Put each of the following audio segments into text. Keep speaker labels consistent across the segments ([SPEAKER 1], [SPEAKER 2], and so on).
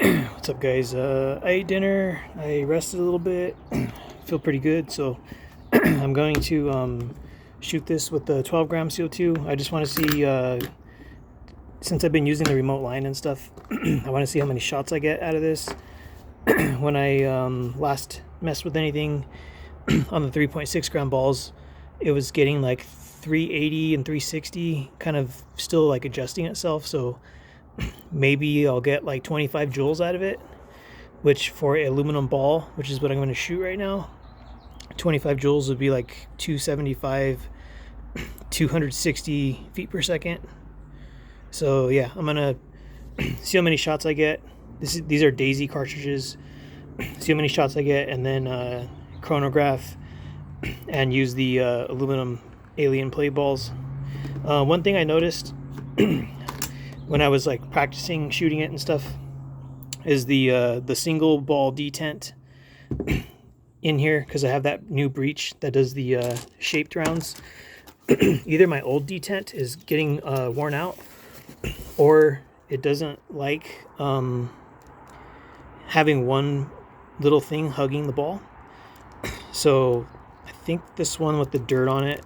[SPEAKER 1] What's up, guys? I ate dinner, I rested a little bit, feel pretty good, so I'm going to shoot this with the 12 gram CO2. I just want to see, since I've been using the remote line and stuff, I want to see how many shots I get out of this. When I last messed with anything on the 3.6 gram balls, it was getting like 380 and 360, kind of still like adjusting itself, so maybe I'll get like 25 joules out of it, which for an aluminum ball, which is what I'm going to shoot right now, 25 joules would be like 275, 260 feet per second. So yeah, I'm going to see how many shots I get. These are Daisy cartridges. See how many shots I get, and then chronograph and use the aluminum alien play balls. One thing I noticed when I was like practicing shooting it and stuff is the single ball detent in here, because I have that new breech that does the shaped rounds. Either my old detent is getting worn out, or it doesn't like having one little thing hugging the ball. So I think this one with the dirt on it,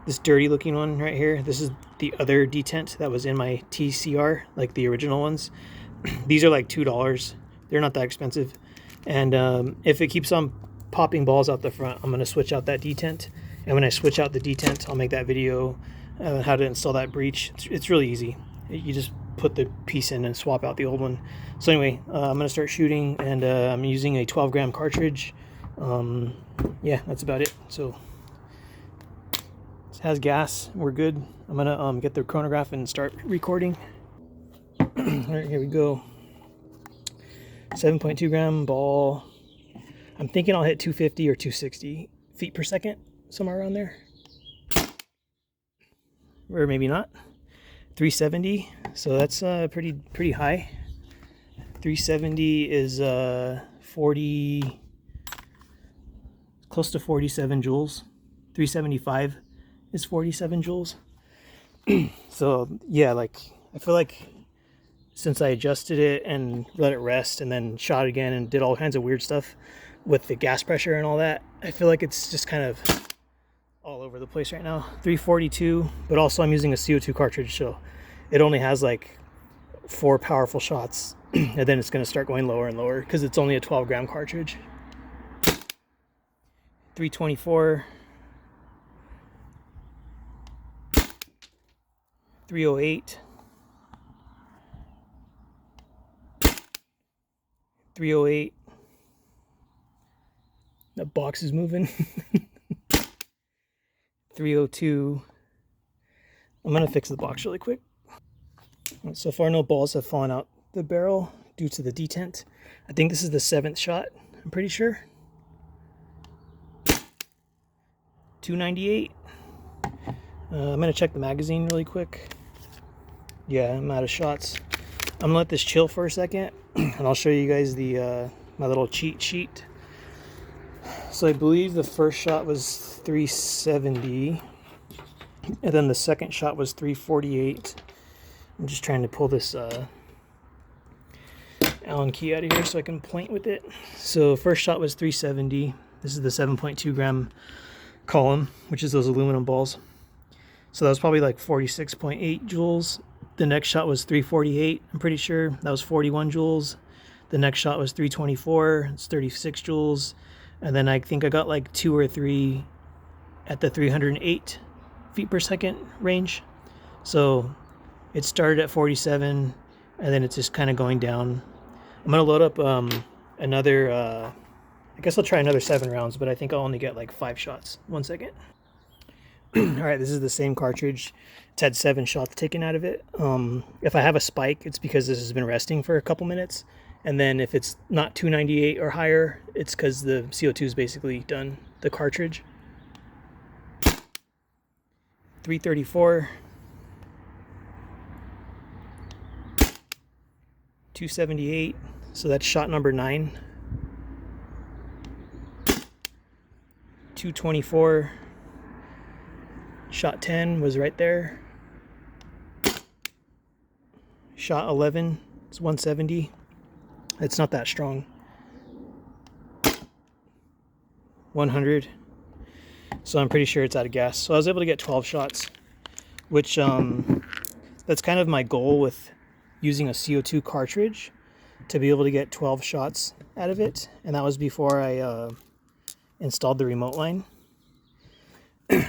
[SPEAKER 1] this dirty looking one right here, this is the other detent that was in my TCR, like the original ones. These are like $2. They're not that expensive. And if it keeps on popping balls out the front, I'm going to switch out that detent. And when I switch out the detent, I'll make that video how to install that breech. It's really easy. You just put the piece in and swap out the old one. So anyway, I'm going to start shooting, and I'm using a 12 gram cartridge. Yeah, that's about it. So it has gas. We're good. I'm going to get the chronograph and start recording. All right, here we go. 7.2 gram ball. I'm thinking I'll hit 250 or 260 feet per second, somewhere around there. Or maybe not. 370, so that's pretty high. 370 is 40, close to 47 joules. 375 is 47 joules. So yeah, like I feel like since I adjusted it and let it rest and then shot again and did all kinds of weird stuff with the gas pressure and all that, I feel like it's just kind of all over the place right now. 342, but also I'm using a CO2 cartridge, so it only has like 4 powerful shots, and then it's going to start going lower and lower because it's only a 12 gram cartridge. 324, 308, 308. The box is moving. 302. I'm going to fix the box really quick. So far, no balls have fallen out the barrel due to the detent. I think this is the 7th shot, I'm pretty sure. 298. I'm going to check the magazine really quick. Yeah, I'm out of shots. I'm going to let this chill for a second, and I'll show you guys the my little cheat sheet. So I believe the first shot was 370, and then the second shot was 348. I'm just trying to pull this Allen key out of here so I can point with it. So first shot was 370. This is the 7.2 gram column, which is those aluminum balls. So that was probably like 46.8 joules. The next shot was 348. I'm pretty sure that was 41 joules. The next shot was 324. It's 36 joules. And then I think I got like 2 or 3 at the 308 feet per second range. So it started at 47, and then it's just kind of going down. I'm going to load up another, I guess I'll try another 7 rounds, but I think I'll only get like 5 shots. 1 second. All right, this is the same cartridge. It's had 7 shots taken out of it. If I have a spike, it's because this has been resting for a couple minutes. And then if it's not 298 or higher, it's because the CO2 is basically done, the cartridge. 334. 278. So that's shot number 9. 224. Shot 10 was right there. Shot 11, it's 170. It's not that strong. 100. So I'm pretty sure it's out of gas. So I was able to get 12 shots, which that's kind of my goal with using a CO2 cartridge, to be able to get 12 shots out of it. And that was before I installed the remote line.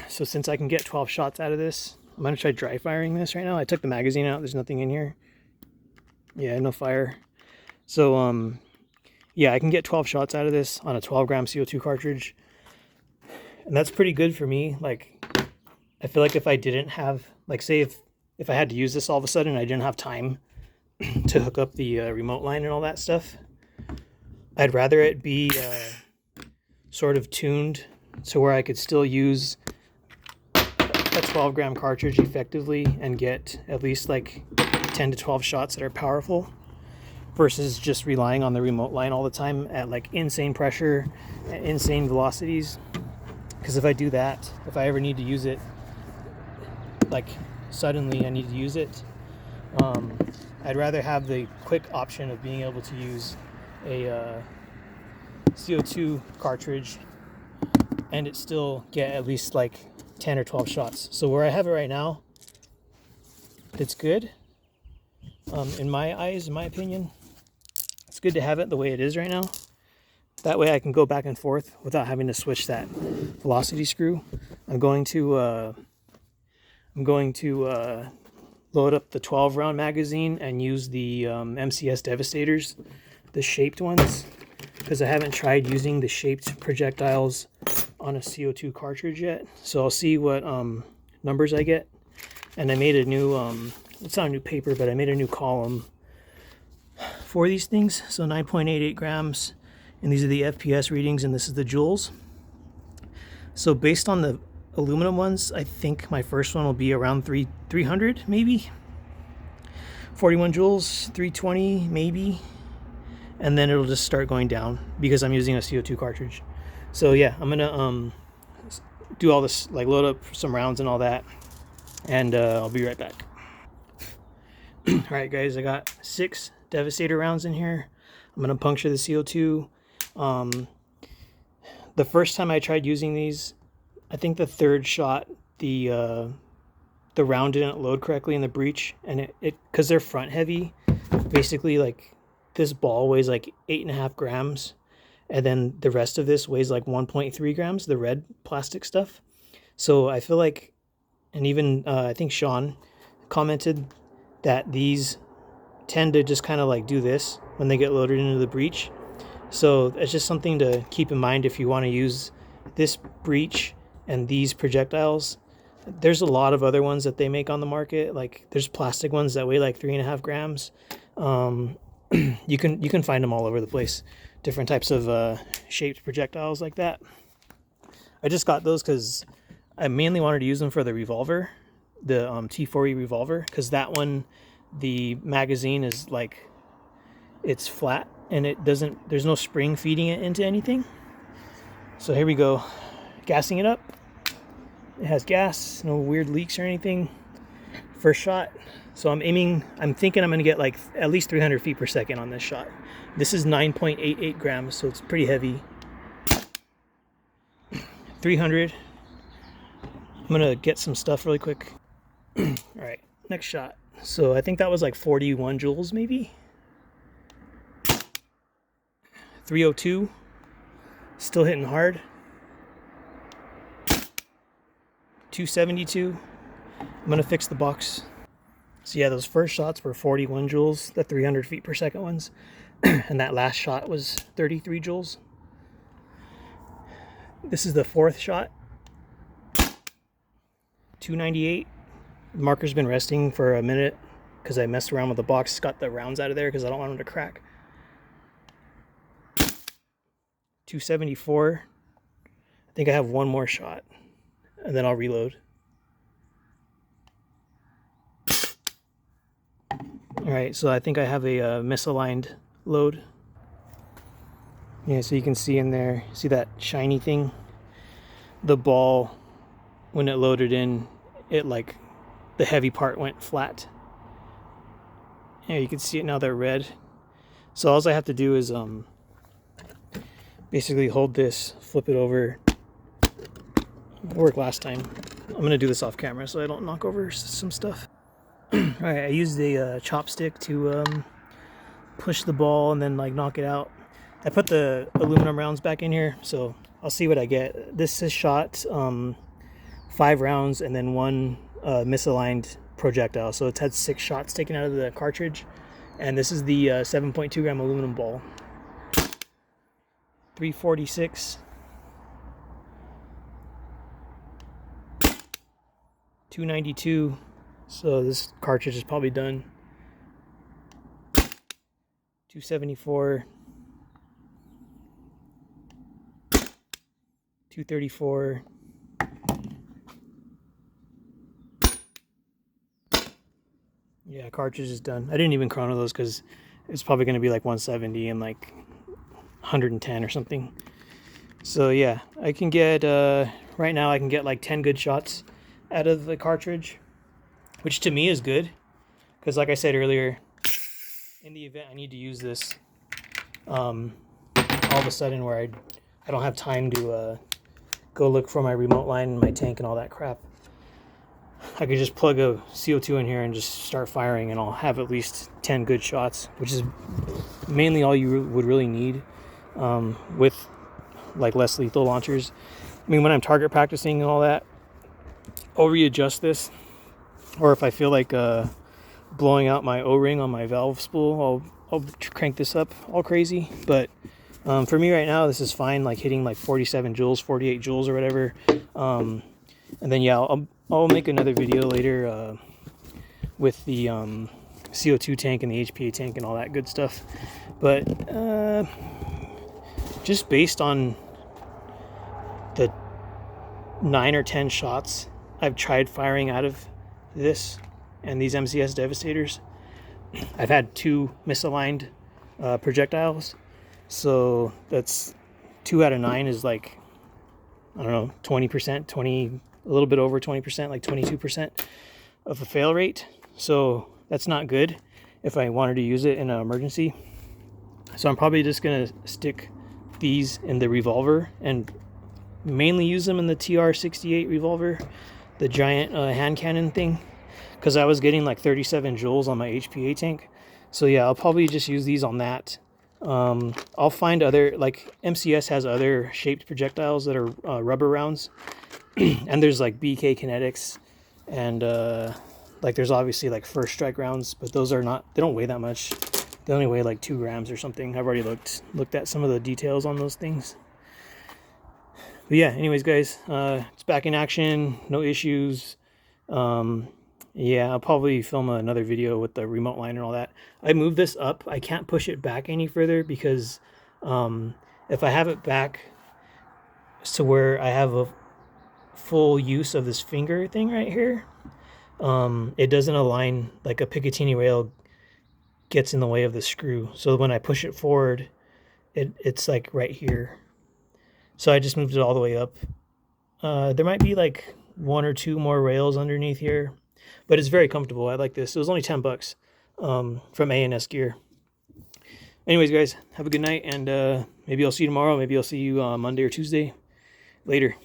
[SPEAKER 1] So since I can get 12 shots out of this, I'm going to try dry firing this right now. I took the magazine out. There's nothing in here. Yeah, no fire. So, yeah, I can get 12 shots out of this on a 12 gram CO2 cartridge. And that's pretty good for me. Like, I feel like if I didn't have, like, say if I had to use this all of a sudden, I didn't have time to hook up the remote line and all that stuff, I'd rather it be sort of tuned to where I could still use a 12 gram cartridge effectively and get at least like 10 to 12 shots that are powerful, versus just relying on the remote line all the time at like insane pressure and insane velocities. Because if I do that, if I ever need to use it, like suddenly I need to use it, I'd rather have the quick option of being able to use a CO2 cartridge and it still get at least like 10 or 12 shots. So where I have it right now, it's good. In my eyes, in my opinion, it's good to have it the way it is right now. That way I can go back and forth without having to switch that velocity screw. I'm going to load up the 12 round magazine and use the MCS Devastators, the shaped ones, because I haven't tried using the shaped projectiles on a CO2 cartridge yet. So I'll see what numbers I get. And I made a new, it's not a new paper, but I made a new column for these things. So 9.88 grams, and these are the FPS readings, and this is the joules. So based on the aluminum ones, I think my first one will be around 300 maybe. 41 joules, 320 maybe. And then it'll just start going down because I'm using a CO2 cartridge. So yeah, I'm gonna do all this, like load up some rounds and all that, and I'll be right back. All right, guys, I got 6 Devastator rounds in here. I'm gonna puncture the CO2. The first time I tried using these, I think the third shot, the round didn't load correctly in the breech, and it because they're front heavy, basically like this ball weighs like 8.5 grams, and then the rest of this weighs like 1.3 grams, the red plastic stuff. So I feel like, and even I think Sean commented that these tend to just kind of like do this when they get loaded into the breech. So it's just something to keep in mind if you want to use this breech and these projectiles. There's a lot of other ones that they make on the market. Like there's plastic ones that weigh like 3.5 grams. You can find them all over the place. Different types of shaped projectiles like that. I just got those because I mainly wanted to use them for the revolver, the T4E revolver, because that one, the magazine is like, it's flat and it doesn't, there's no spring feeding it into anything. So here we go, gassing it up. It has gas, no weird leaks or anything. First shot. So I'm thinking I'm going to get like at least 300 feet per second on this shot. This is 9.88 grams, so it's pretty heavy. 300. I'm going to get some stuff really quick. All right, next shot. So I think that was like 41 joules maybe. 302. Still hitting hard. 272. I'm going to fix the box. So yeah, those first shots were 41 joules, the 300 feet per second ones. And that last shot was 33 joules. This is the fourth shot. 298. The marker's been resting for a minute because I messed around with the box, got the rounds out of there because I don't want them to crack. 274. I think I have one more shot and then I'll reload. All right, so I think I have a misaligned load. Yeah, so you can see in there, see that shiny thing? The ball, when it loaded in, it like, the heavy part went flat. Yeah, you can see it now, they're red. So all I have to do is basically hold this, flip it over. It worked last time. I'm going to do this off camera so I don't knock over some stuff. Alright, I used a chopstick to push the ball and then like knock it out. I put the aluminum rounds back in here, so I'll see what I get. This is shot 5 rounds and then 1 misaligned projectile. So it's had 6 shots taken out of the cartridge. And this is the 7.2 gram aluminum ball. 346. 292. So this cartridge is probably done. 274. 234. Yeah, cartridge is done. I didn't even chrono those because it's probably going to be like 170 and like 110 or something. So yeah, I can get, right now I can get like 10 good shots out of the cartridge, which to me is good. Because like I said earlier, in the event I need to use this, all of a sudden where I don't have time to go look for my remote line and my tank and all that crap, I could just plug a CO2 in here and just start firing, and I'll have at least 10 good shots, which is mainly all you would really need with like less lethal launchers. I mean, when I'm target practicing and all that, I'll readjust this, or if I feel like blowing out my O-ring on my valve spool, I'll crank this up all crazy. But for me right now, this is fine, like hitting like 47 joules, 48 joules or whatever. And then yeah, I'll make another video later with the CO2 tank and the HPA tank and all that good stuff. But just based on the 9 or 10 shots I've tried firing out of this and these MCS Devastators, I've had 2 misaligned projectiles. So that's 2 out of 9 is like, I don't know, 20%, a little bit over 20%, like 22% of a fail rate. So that's not good if I wanted to use it in an emergency. So I'm probably just going to stick these in the revolver and mainly use them in the TR-68 revolver, the giant hand cannon thing, because I was getting like 37 joules on my HPA tank. So yeah, I'll probably just use these on that. I'll find other, like MCS has other shaped projectiles that are rubber rounds. And there's like BK Kinetics, and like there's obviously like first strike rounds, but those are not, they don't weigh that much. They only weigh like 2 grams or something. I've already looked at some of the details on those things. But yeah, anyways guys, it's back in action, no issues. Yeah, I'll probably film another video with the remote line and all that. I moved this up. I can't push it back any further because if I have it back to where I have a full use of this finger thing right here, it doesn't align, like a Picatinny rail gets in the way of the screw. So when I push it forward, it's like right here. So I just moved it all the way up. There might be like 1 or 2 more rails underneath here, but it's very comfortable. I like this. It was only $10 from A&S Gear. Anyways, guys, have a good night, and maybe I'll see you tomorrow. Maybe I'll see you Monday or Tuesday. Later.